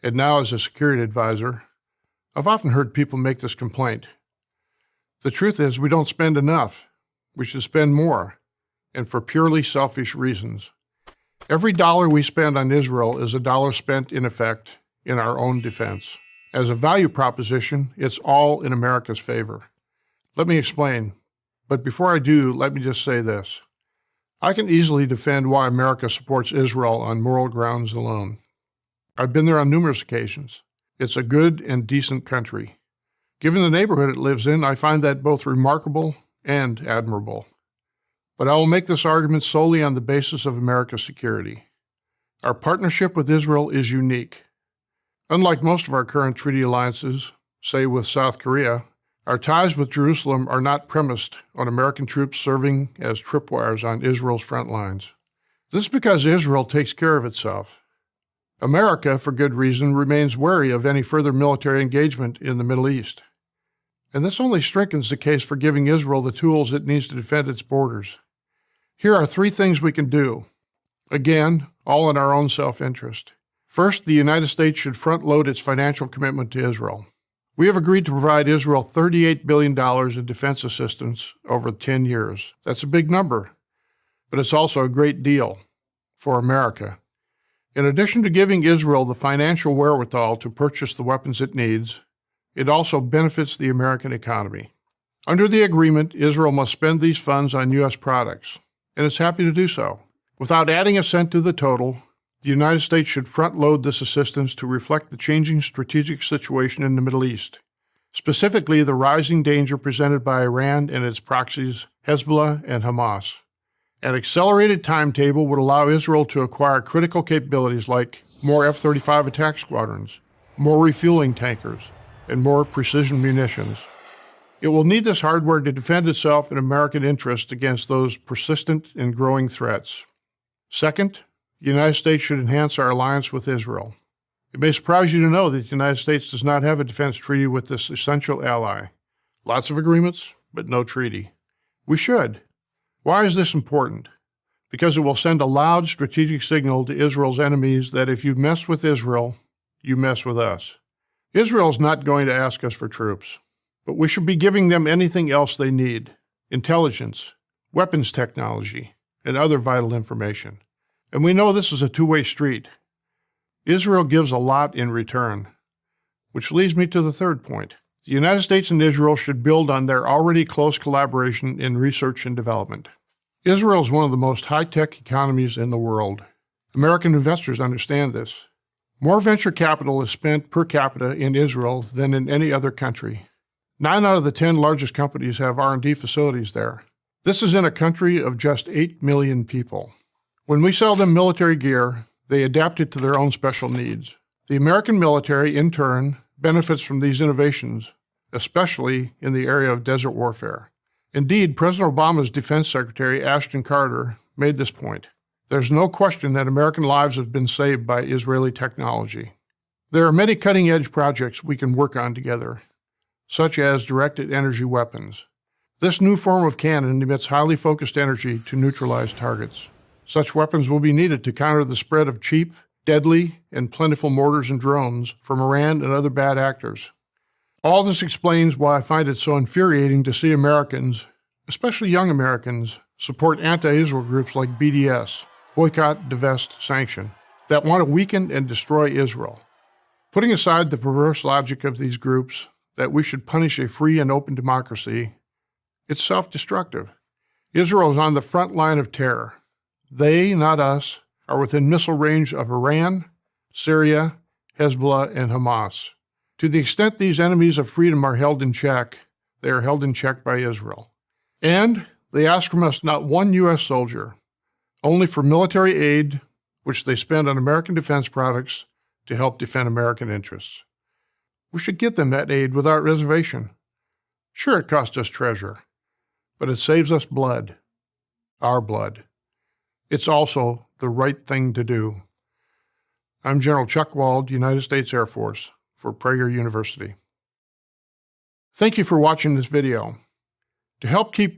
and now as a security advisor, I've often heard people make this complaint. The truth is, we don't spend enough. We should spend more, and for purely selfish reasons. Every dollar we spend on Israel is a dollar spent, in effect, in our own defense. As a value proposition, it's all in America's favor. Let me explain, but before I do, let me just say this. I can easily defend why America supports Israel on moral grounds alone. I've been there on numerous occasions. It's a good and decent country. Given the neighborhood it lives in, I find that both remarkable and admirable. But I will make this argument solely on the basis of America's security. Our partnership with Israel is unique. Unlike most of our current treaty alliances, say with South Korea, our ties with Jerusalem are not premised on American troops serving as tripwires on Israel's front lines. This is because Israel takes care of itself. America, for good reason, remains wary of any further military engagement in the Middle East. And this only strengthens the case for giving Israel the tools it needs to defend its borders. Here are 3 things we can do. Again, all in our own self-interest. First, the United States should front-load its financial commitment to Israel. We have agreed to provide Israel $38 billion in defense assistance over 10 years. That's a big number, but it's also a great deal for America. In addition to giving Israel the financial wherewithal to purchase the weapons it needs, it also benefits the American economy. Under the agreement, Israel must spend these funds on U.S. products, and it's happy to do so. Without adding a cent to the total, the United States should front-load this assistance to reflect the changing strategic situation in the Middle East, specifically the rising danger presented by Iran and its proxies, Hezbollah and Hamas. An accelerated timetable would allow Israel to acquire critical capabilities like more F-35 attack squadrons, more refueling tankers, and more precision munitions. It will need this hardware to defend itself in American interest against those persistent and growing threats. Second, the United States should enhance our alliance with Israel. It may surprise you to know that the United States does not have a defense treaty with this essential ally. Lots of agreements, but no treaty. We should. Why is this important? Because it will send a loud strategic signal to Israel's enemies that if you mess with Israel, you mess with us. Israel's not going to ask us for troops, but we should be giving them anything else they need: intelligence, weapons technology, and other vital information. And we know this is a two-way street. Israel gives a lot in return, which leads me to the third point. The United States and Israel should build on their already close collaboration in research and development. Israel is one of the most high-tech economies in the world. American investors understand this. More venture capital is spent per capita in Israel than in any other country. 9 out of the 10 largest companies have R&D facilities there. This is in a country of just 8 million people. When we sell them military gear, they adapt it to their own special needs. The American military, in turn, benefits from these innovations, especially in the area of desert warfare. Indeed, President Obama's Defense Secretary, Ashton Carter, made this point. There's no question that American lives have been saved by Israeli technology. There are many cutting-edge projects we can work on together, such as directed energy weapons. This new form of cannon emits highly focused energy to neutralize targets. Such weapons will be needed to counter the spread of cheap, deadly, and plentiful mortars and drones from Iran and other bad actors. All this explains why I find it so infuriating to see Americans, especially young Americans, support anti-Israel groups like BDS, Boycott, Divest, Sanction, that want to weaken and destroy Israel. Putting aside the perverse logic of these groups that we should punish a free and open democracy, it's self-destructive. Israel is on the front line of terror. They, not us, are within missile range of Iran, Syria, Hezbollah, and Hamas. To the extent these enemies of freedom are held in check, they are held in check by Israel. And they ask from us not one U.S. soldier, only for military aid, which they spend on American defense products to help defend American interests. We should give them that aid without reservation. Sure, it costs us treasure, but it saves us blood, our blood. It's also the right thing to do. I'm General Chuck Wald, United States Air Force, for Prager University. Thank you for watching this video. To help keep